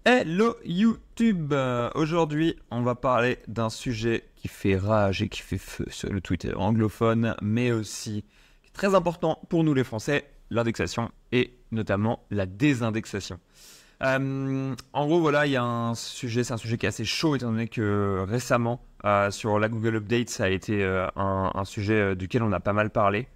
Hello YouTube. Aujourd'hui, on va parler d'un sujet qui fait rage et qui fait feu sur le Twitter anglophone, mais aussi qui est très important pour nous les Français, l'indexation et notamment la désindexation. En gros, voilà, il y a c'est un sujet qui est assez chaud étant donné que récemment, sur la Google Update, ça a été un sujet duquel on a pas mal parlé.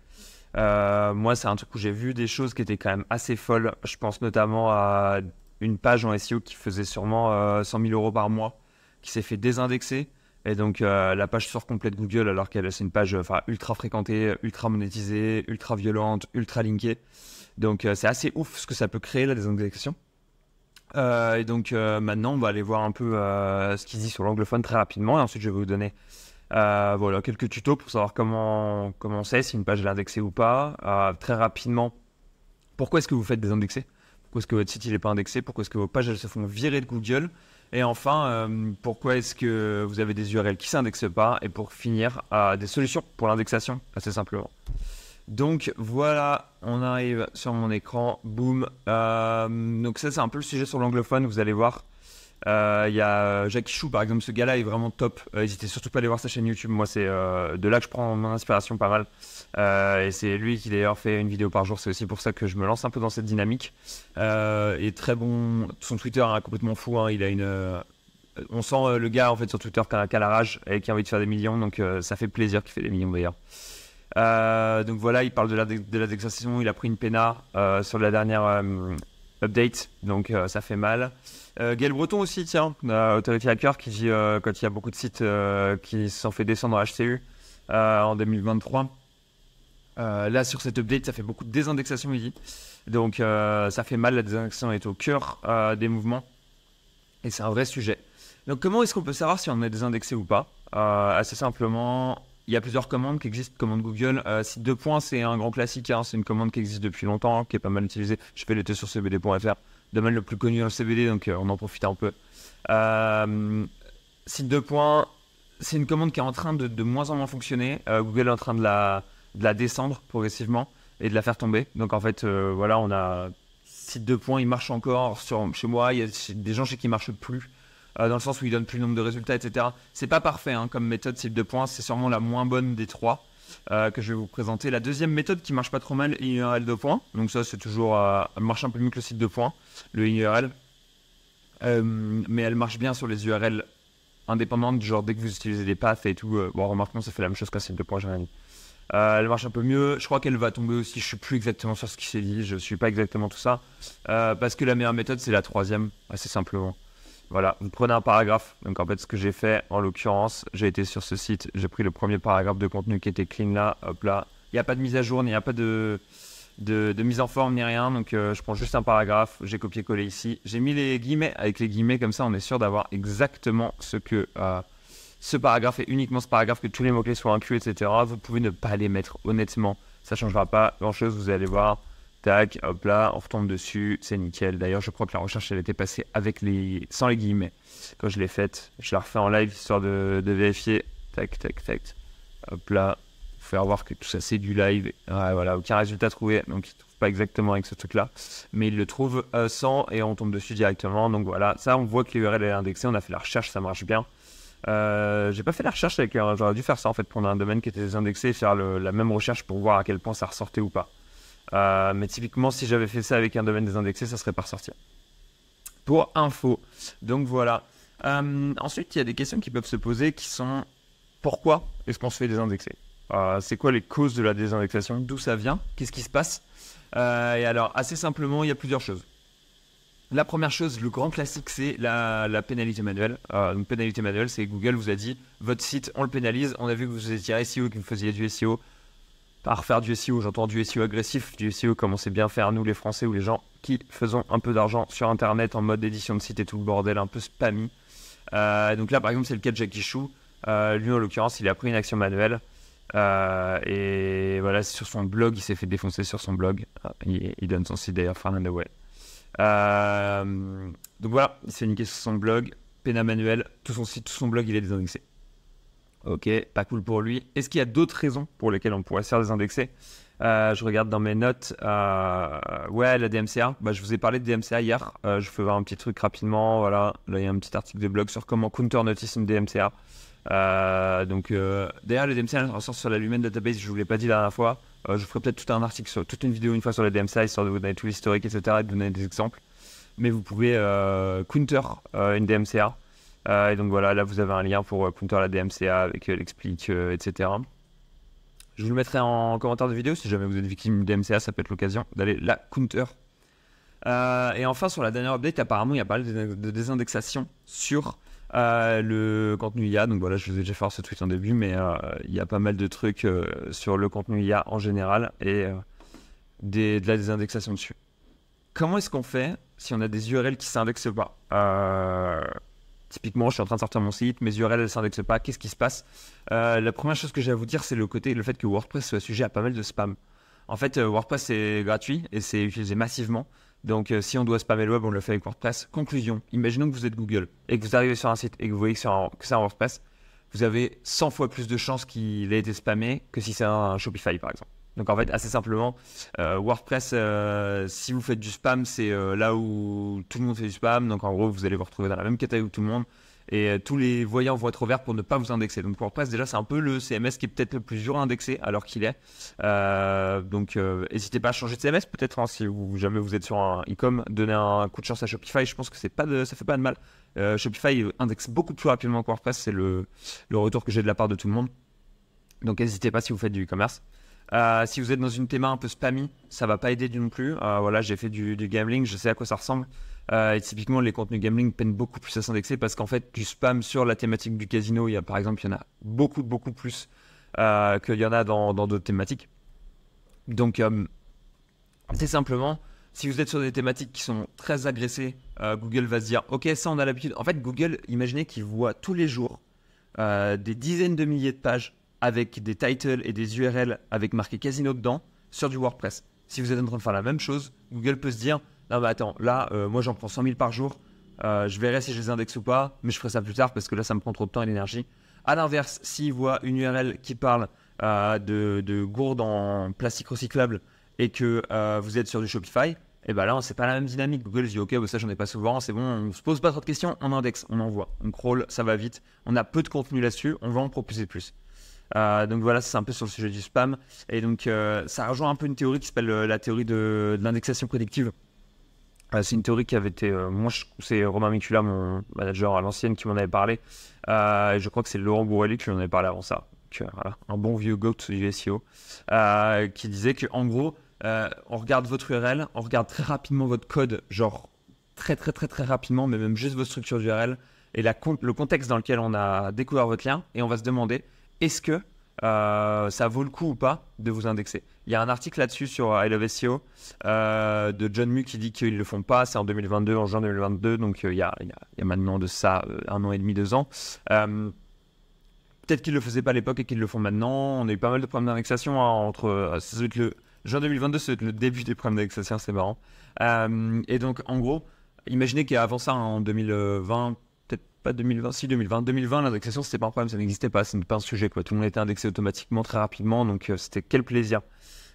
Moi, c'est un truc où j'ai vu des choses qui étaient quand même assez folles. Je pense notamment à une page en SEO qui faisait sûrement 100 000 euros par mois, qui s'est fait désindexer. Et donc, la page sort complète Google, alors qu'elle c'est une page ultra fréquentée, ultra monétisée, ultra violente, ultra linkée. Donc, c'est assez ouf ce que ça peut créer, la désindexation. Et donc, maintenant, on va aller voir un peu ce qu'il dit sur l'anglophone très rapidement. Et ensuite, je vais vous donner voilà, quelques tutos pour savoir comment c'est, si une page est indexée ou pas. Très rapidement, pourquoi est-ce que vous faites désindexer? Pourquoi est-ce que votre site il n'est pas indexé? Pourquoi est-ce que vos pages elles se font virer de Google? Et enfin, pourquoi est-ce que vous avez des URL qui ne s'indexent pas? Et pour finir, des solutions pour l'indexation, assez simplement. Donc voilà, on arrive sur mon écran, boum. Donc ça c'est un peu le sujet sur l'anglophone, vous allez voir. Il y a Jackie Chou par exemple, ce gars-là est vraiment top. N'hésitez surtout pas à aller voir sa chaîne YouTube. Moi c'est de là que je prends mon inspiration pas mal. Et c'est lui qui d'ailleurs fait une vidéo par jour. C'est aussi pour ça que je me lance un peu dans cette dynamique. Et très bon. Son Twitter est complètement fou. Hein. Il a on sent le gars en fait sur Twitter qui a la rage et qui a envie de faire des millions. Donc ça fait plaisir qu'il fait des millions d'ailleurs. Donc voilà, il parle de l'indexation. Il a pris une pena sur la dernière update. Donc ça fait mal. Gaël Breton aussi, tiens, Authority Hacker, qui dit quand il y a beaucoup de sites qui se sont fait descendre en HCU en 2023. Là, sur cette update, ça fait beaucoup de désindexation, il dit. Donc, ça fait mal. La désindexation est au cœur des mouvements. Et c'est un vrai sujet. Donc, comment est-ce qu'on peut savoir si on est désindexé ou pas? Assez simplement, il y a plusieurs commandes qui existent. Commande Google. Site de points, c'est un grand classique. Hein, c'est une commande qui existe depuis longtemps, qui est pas mal utilisée. Je fais l'été sur cbd.fr. Domaine le plus connu dans le CBD, donc on en profite un peu. Site de points, c'est une commande qui est en train de moins en moins fonctionner. Google est en train de la descendre progressivement et de la faire tomber. Donc en fait, voilà, on a site de points, il marche encore chez moi. Il y a des gens chez qui il marche plus, dans le sens où il donne plus le nombre de résultats, etc. C'est pas parfait hein, comme méthode site de points, c'est sûrement la moins bonne des trois que je vais vous présenter. La deuxième méthode qui marche pas trop mal, IURL de points. Donc ça, c'est toujours, elle marche un peu mieux que le site de points, le IURL. Mais elle marche bien sur les URL indépendantes, genre dès que vous utilisez des paths et tout. Bon, remarquons, ça fait la même chose qu'un site de points, j'ai rien dit. Elle marche un peu mieux. Je crois qu'elle va tomber aussi. Je suis plus exactement sur ce qui s'est dit. Je suis pas exactement tout ça. Parce que la meilleure méthode, c'est la troisième, assez simplement. Voilà, vous prenez un paragraphe. Donc en fait, ce que j'ai fait, en l'occurrence, j'ai été sur ce site. J'ai pris le premier paragraphe de contenu qui était clean là. Hop là. Il n'y a pas de mise à jour, il n'y a pas de mise en forme ni rien. Donc je prends juste un paragraphe. J'ai copié-collé ici. J'ai mis les guillemets. Avec les guillemets, comme ça, on est sûr d'avoir exactement ce que... ce paragraphe et uniquement ce paragraphe, que tous les mots-clés soient inclus, etc. Vous pouvez ne pas les mettre, honnêtement. Ça ne changera pas grand-chose, vous allez voir. Tac, hop là, on retombe dessus, c'est nickel. D'ailleurs, je crois que la recherche, elle était passée sans les guillemets. Quand je l'ai faite, je la refais en live, histoire de vérifier. Tac, tac, tac. Hop là, faire voir que tout ça, c'est du live. Ouais, voilà, aucun résultat trouvé, donc il ne trouve pas exactement avec ce truc-là. Mais il le trouve sans, et on tombe dessus directement. Donc voilà, ça, on voit que l'URL est indexée, on a fait la recherche, ça marche bien. J'ai pas fait la recherche j'aurais dû faire ça en fait, prendre un domaine qui était désindexé et faire la même recherche pour voir à quel point ça ressortait ou pas. Mais typiquement, si j'avais fait ça avec un domaine désindexé, ça serait pas ressorti. Pour info. Donc voilà. Ensuite, il y a des questions qui peuvent se poser qui sont: pourquoi est-ce qu'on se fait désindexer? C'est quoi les causes de la désindexation? D'où ça vient? Qu'est-ce qui se passe? Et alors, assez simplement, il y a plusieurs choses. La première chose, le grand classique, c'est la pénalité manuelle. Donc pénalité manuelle, c'est Google vous a dit, votre site, on le pénalise. On a vu que vous étiez SEO, que vous faisiez du SEO. Par faire du SEO, j'entends du SEO agressif, du SEO comme on sait bien faire nous les Français ou les gens qui faisons un peu d'argent sur Internet en mode édition de site et tout le bordel, un peu spammy. Donc là, par exemple, c'est le cas de Jackie Chou. Lui, en l'occurrence, il a pris une action manuelle. Et voilà, c'est sur son blog, il s'est fait défoncer sur son blog. Il donne son site d'ailleurs, Fernando Way. Donc voilà, il s'est niqué sur son blog, péna manuel, tout son site, tout son blog, il est désindexé. Ok, pas cool pour lui. Est-ce qu'il y a d'autres raisons pour lesquelles on pourrait se faire désindexer? Je regarde dans mes notes. Ouais, la DMCA. Bah, je vous ai parlé de DMCA hier. Je fais voir un petit truc rapidement. Voilà, là il y a un petit article de blog sur comment counter notice une DMCA. D'ailleurs, le DMCA ressort sur la Lumen Database. Je vous l'ai pas dit la dernière fois. Je ferai peut-être tout un article, toute une vidéo une fois sur la DMCA, histoire de vous donner tout l'historique, etc. et de donner des exemples. Mais vous pouvez counter une DMCA. Et donc voilà, là vous avez un lien pour counter la DMCA avec l'explique, etc. Je vous le mettrai en commentaire de vidéo. Si jamais vous êtes victime de DMCA, ça peut être l'occasion d'aller la counter. Et enfin, sur la dernière update, apparemment, il y a pas mal de désindexation sur le contenu IA. Donc voilà, je vous ai déjà fait ce tweet en début, mais il y a pas mal de trucs sur le contenu IA en général et de la désindexation dessus. Comment est-ce qu'on fait si on a des URL qui s'indexent pas? Typiquement, je suis en train de sortir mon site, mes URL ne s'indexent pas, qu'est-ce qui se passe? La première chose que j'ai à vous dire, c'est le fait que WordPress soit sujet à pas mal de spam. En fait, WordPress c'est gratuit et c'est utilisé massivement. Donc si on doit spammer le web, on le fait avec WordPress. Conclusion, imaginons que vous êtes Google et que vous arrivez sur un site et que vous voyez que c'est un WordPress, vous avez 100 fois plus de chances qu'il ait été spammé que si c'est un Shopify par exemple. Donc en fait, assez simplement, WordPress, si vous faites du spam, c'est là où tout le monde fait du spam. Donc en gros, vous allez vous retrouver dans la même catégorie que tout le monde. Et tous les voyants vont être ouverts pour ne pas vous indexer. Donc WordPress, déjà, c'est un peu le CMS qui est peut-être le plus dur à indexer alors qu'il est. N'hésitez pas à changer de CMS peut-être si jamais vous êtes sur un e-com, donnez un coup de chance à Shopify. Je pense que ça fait pas de mal. Shopify indexe beaucoup plus rapidement que WordPress. C'est le retour que j'ai de la part de tout le monde. Donc n'hésitez pas si vous faites du e-commerce. Si vous êtes dans une théma un peu spammy, ça va pas aider non plus. Voilà, j'ai fait du gambling, je sais à quoi ça ressemble. Et typiquement, les contenus gambling peinent beaucoup plus à s'indexer parce qu'en fait, du spam sur la thématique du casino, il y en a beaucoup plus qu'il y en a dans d'autres thématiques. Donc, c'est simplement, si vous êtes sur des thématiques qui sont très agressées, Google va se dire, ok, ça on a l'habitude. En fait, Google, imaginez qu'il voit tous les jours des dizaines de milliers de pages avec des titles et des URL avec marqué casino dedans sur du WordPress. Si vous êtes en train de faire la même chose, Google peut se dire non mais attends, là moi j'en prends 100 000 par jour, je verrai si je les indexe ou pas, mais je ferai ça plus tard parce que là ça me prend trop de temps et d'énergie. A l'inverse, s'il voit une URL qui parle de gourdes en plastique recyclable et que vous êtes sur du Shopify, et ben là c'est pas la même dynamique. Google se dit ok, bah ça j'en ai pas souvent, c'est bon, on se pose pas trop de questions, on indexe, on envoie, on crawl, ça va vite, on a peu de contenu là-dessus, on va en proposer plus. Donc voilà, c'est un peu sur le sujet du spam. Et donc ça rejoint un peu une théorie qui s'appelle la théorie de l'indexation prédictive. C'est une théorie qui avait été, c'est Romain Micula, mon manager à l'ancienne, qui m'en avait parlé. Et je crois que c'est Laurent Bourrelli qui m'en avait parlé avant ça. Donc, voilà, un bon vieux goat du SEO qui disait qu'en gros, on regarde votre URL, on regarde très rapidement votre code, genre très rapidement, mais même juste votre structure d'URL et le contexte dans lequel on a découvert votre lien, et on va se demander est-ce que ça vaut le coup ou pas de vous indexer. Il y a un article là-dessus sur I Love SEO de John Mu qui dit qu'ils ne le font pas, c'est en 2022, en juin 2022, donc il y a maintenant de ça 1 an et demi, 2 ans. Peut-être qu'ils ne le faisaient pas à l'époque et qu'ils le font maintenant. On a eu pas mal de problèmes d'indexation entre ça doit être le juin 2022, ça doit être le début des problèmes d'indexation, c'est marrant. Et donc en gros, imaginez qu'avant ça, en 2020, pas 2020, si 2020, l'indexation c'était pas un problème, ça n'existait pas, ce n'était pas un sujet quoi. Tout le monde était indexé automatiquement très rapidement, donc c'était quel plaisir.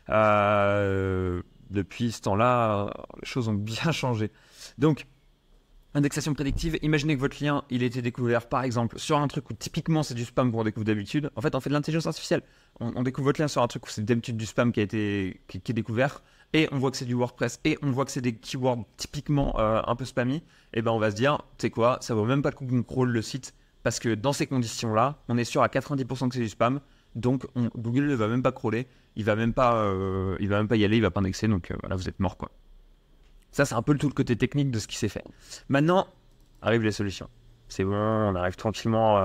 Depuis ce temps-là, les choses ont bien changé. Donc, indexation prédictive, imaginez que votre lien il a été découvert par exemple sur un truc où typiquement c'est du spam qu'on découvre d'habitude. En fait, on fait de l'intelligence artificielle. On découvre votre lien sur un truc où c'est d'habitude du spam qui est découvert, et on voit que c'est du WordPress, et on voit que c'est des keywords typiquement un peu spammy. Et ben on va se dire, tu sais quoi, ça vaut même pas le coup qu'on crawl le site, parce que dans ces conditions-là, on est sûr à 90% que c'est du spam, donc Google ne va même pas crawler, il va même pas y aller, il va pas indexer, donc voilà, vous êtes mort quoi. Ça c'est un peu tout le côté technique de ce qui s'est fait. Maintenant, arrivent les solutions. C'est bon, on arrive tranquillement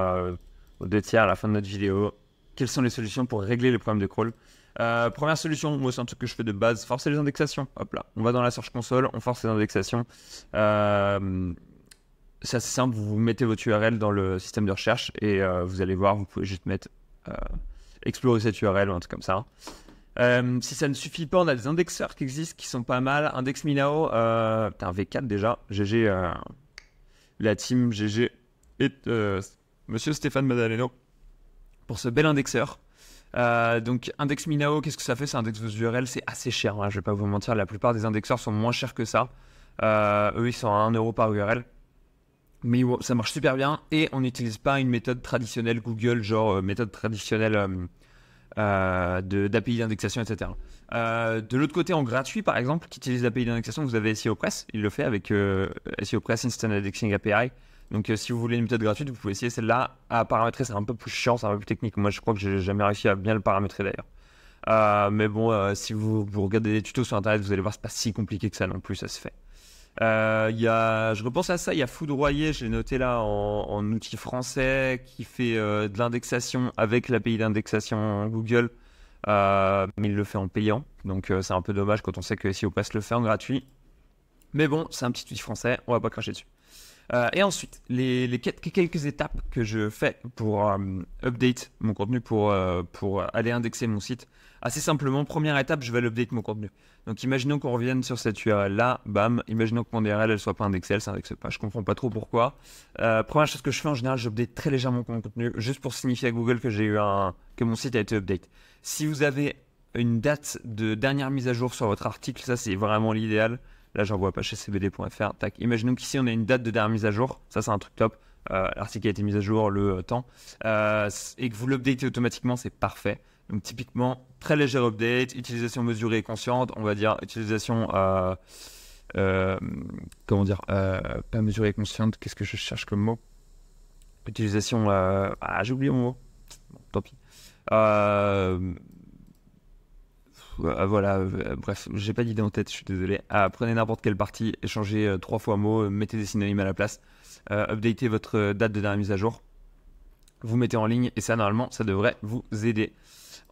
aux 2/3 à la fin de notre vidéo. Quelles sont les solutions pour régler les problèmes de crawl? Première solution, moi c'est un truc que je fais de base, forcer les indexations. Hop là, on va dans la Search Console, on force les indexations. C'est assez simple, vous mettez votre URL dans le système de recherche et vous allez voir, vous pouvez juste mettre explorer cette URL ou un truc comme ça. Si ça ne suffit pas, on a des indexeurs qui existent qui sont pas mal. Index Me Now, t'as un V4 déjà. GG, la team GG et Monsieur Stéphane Madaleno pour ce bel indexeur. Donc Index Me Now, qu'est-ce que ça fait? Ça indexe vos URL, c'est assez cher, hein, je vais pas vous mentir, la plupart des indexeurs sont moins chers que ça. Eux ils sont à 1€ par URL. Mais ça marche super bien et on n'utilise pas une méthode traditionnelle Google, genre méthode traditionnelle d'API d'indexation, etc. De l'autre côté, en gratuit, par exemple, qui utilise l'API d'indexation, vous avez SEO Press. Il le fait avec SEO Press Instant Indexing API. Donc, si vous voulez une méthode gratuite, vous pouvez essayer celle-là. À paramétrer, c'est un peu plus chiant, c'est un peu plus technique. Moi, je crois que j'ai jamais réussi à bien le paramétrer d'ailleurs. Mais bon, si vous regardez des tutos sur Internet, vous allez voir, c'est pas si compliqué que ça non plus, ça se fait. Je repense à ça, il y a Foudroyer, je l'ai noté là en outil français qui fait de l'indexation avec l'API d'indexation Google, mais il le fait en payant, donc c'est un peu dommage quand on sait que SEO Press le fait en gratuit. Mais bon, c'est un petit outil français, on va pas cracher dessus. Et ensuite, les quelques étapes que je fais pour update mon contenu, pour aller indexer mon site. Assez simplement, première étape, je vais l'update mon contenu. Donc imaginons qu'on revienne sur cette URL là, bam, imaginons que mon URL elle soit pas indexée, elle s'indexe pas, je comprends pas trop pourquoi. Première chose que je fais en général, j'update très légèrement mon contenu, juste pour signifier à Google que que mon site a été update. Si vous avez une date de dernière mise à jour sur votre article, ça c'est vraiment l'idéal. Là, j'envoie pas chez cbd.fr. Tac. Imaginons qu'ici, on a une date de dernière mise à jour. Ça, c'est un truc top. L'article a été mis à jour, le temps. Et que vous l'updatez automatiquement, c'est parfait. Donc, typiquement, très léger update, utilisation mesurée et consciente. On va dire utilisation... comment dire pas mesurée et consciente. Qu'est-ce que je cherche comme mot? Utilisation... j'ai oublié mon mot. Bon, tant pis. Voilà, bref, j'ai pas d'idée en tête, je suis désolé. Prenez n'importe quelle partie, échangez 3 fois mot, mettez des synonymes à la place, updatez votre date de dernière mise à jour, vous mettez en ligne et ça, normalement, ça devrait vous aider.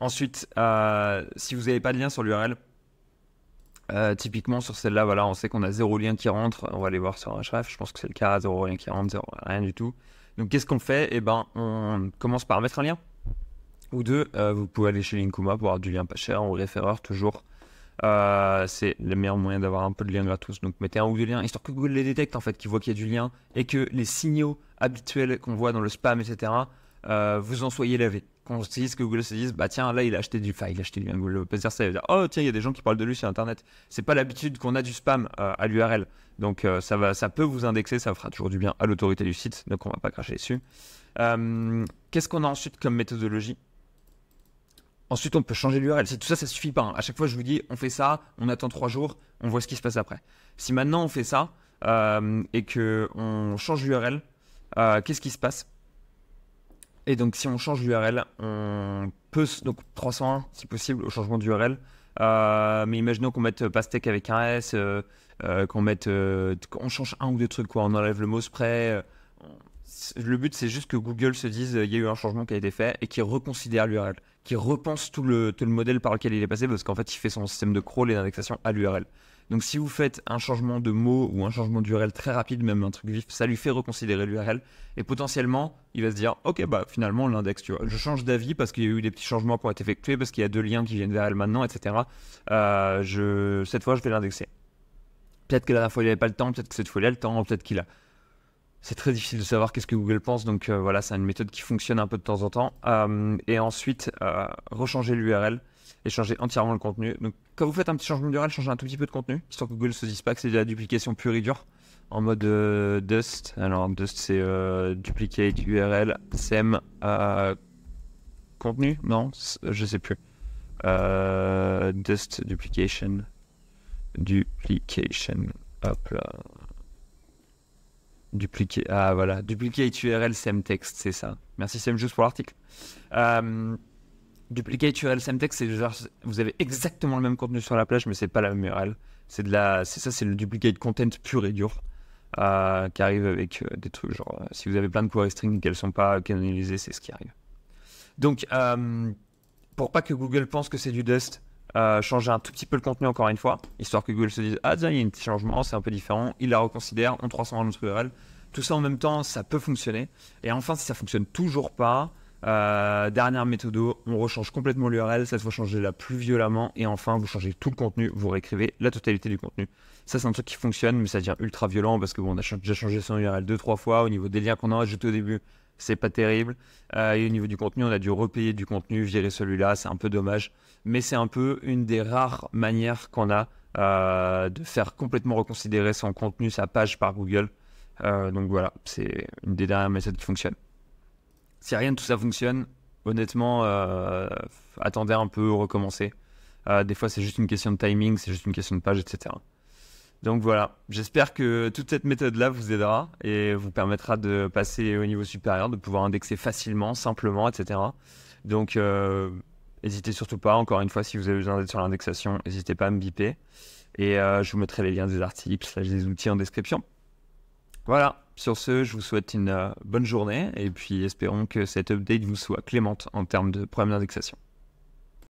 Ensuite, si vous n'avez pas de lien sur l'URL, typiquement sur celle-là, voilà, on sait qu'on a 0 lien qui rentre, on va aller voir sur Href, je pense que c'est le cas, 0 lien qui rentre, 0, rien du tout. Donc, qu'est-ce qu'on fait? Eh ben, on commence par mettre un lien. Ou deux, vous pouvez aller chez Linkuma pour avoir du lien pas cher, ou référeur toujours. C'est le meilleur moyen d'avoir un peu de lien gratos. Donc mettez un ou deux liens, histoire que Google les détecte en fait, qu'il voit qu'il y a du lien et que les signaux habituels qu'on voit dans le spam, etc., vous en soyez lavé. Qu'on se dise, que Google se dise, bah tiens, là il a acheté du lien. Google va pas se dire ça, il va dire, oh tiens, il y a des gens qui parlent de lui sur Internet. C'est pas l'habitude qu'on a du spam à l'URL. Donc ça peut vous indexer, ça fera toujours du bien à l'autorité du site, donc on va pas cracher dessus. Qu'est-ce qu'on a ensuite comme méthodologie? Ensuite, on peut changer l'URL. Tout ça, ça suffit pas. À chaque fois, je vous dis, on fait ça, on attend 3 jours, on voit ce qui se passe après. Si maintenant on fait ça et qu'on change l'URL, qu'est-ce qui se passe? Et donc, si on change l'URL, on peut, donc 301 si possible, au changement d'URL. Mais imaginons qu'on mette pastèque avec un S, qu'on change un ou deux trucs, quoi. On enlève le mot spray. Le but, c'est juste que Google se dise il y a eu un changement qui a été fait et qu'il reconsidère l'URL, qu'il repense tout le modèle par lequel il est passé, parce qu'en fait, il fait son système de crawl et d'indexation à l'URL. Donc, si vous faites un changement de mot ou un changement d'URL très rapide, même un truc vif, ça lui fait reconsidérer l'URL et potentiellement, il va se dire ok, bah finalement, on l'indexe, tu vois. Je change d'avis parce qu'il y a eu des petits changements qui ont été effectués, parce qu'il y a 2 liens qui viennent vers elle maintenant, etc. Cette fois, je vais l'indexer. Peut-être que la dernière fois, il n'avait pas le temps, peut-être que cette fois, il a le temps, peut-être qu'il a. C'est très difficile de savoir qu'est-ce que Google pense, donc voilà, c'est une méthode qui fonctionne un peu de temps en temps. Et ensuite, rechanger l'URL et changer entièrement le contenu. Donc, quand vous faites un petit changement d'URL, changez un tout petit peu de contenu, histoire que Google ne se dise pas que c'est de la duplication pure et dure, en mode Dust. Alors, Dust, c'est duplicate URL, SEM, contenu, non, je sais plus. Dust, duplication, hop là. Duplicate URL SEM text, c'est ça. Merci SEM juste pour l'article. Duplicate URL SEM text, c'est genre, vous avez exactement le même contenu sur la plage, mais c'est pas la même URL. C'est le duplicate content pur et dur qui arrive avec des trucs genre si vous avez plein de query strings et qu'elles sont pas canalisées, c'est ce qui arrive. Donc pour pas que Google pense que c'est du Dust, changer un tout petit peu le contenu encore une fois, histoire que Google se dise ah tiens, il y a un petit changement, c'est un peu différent, il la reconsidère, on 301 notre URL. Tout ça en même temps, ça peut fonctionner. Et enfin, si ça fonctionne toujours pas, dernière méthode, on rechange complètement l'URL, cette fois changer la plus violemment, et enfin vous changez tout le contenu, vous réécrivez la totalité du contenu. Ça c'est un truc qui fonctionne, mais ça devient ultra violent parce que bon, on a déjà changé son URL 2-3 fois au niveau des liens qu'on a ajoutés au début. c'est pas terrible. Et au niveau du contenu, on a dû repayer du contenu, virer celui-là, c'est un peu dommage. Mais c'est un peu une des rares manières qu'on a de faire complètement reconsidérer son contenu, sa page par Google. Donc voilà, c'est une des dernières méthodes qui fonctionne. Si rien de tout ça fonctionne, honnêtement, attendez un peu, recommencez. Des fois, c'est juste une question de timing, c'est juste une question de page, etc. Donc voilà, j'espère que toute cette méthode-là vous aidera et vous permettra de passer au niveau supérieur, de pouvoir indexer facilement, simplement, etc. Donc n'hésitez surtout pas, encore une fois, si vous avez besoin d'être sur l'indexation, n'hésitez pas à me biper. Et je vous mettrai les liens des articles, des outils en description. Voilà, sur ce, je vous souhaite une bonne journée et puis espérons que cette update vous soit clémente en termes de problèmes d'indexation.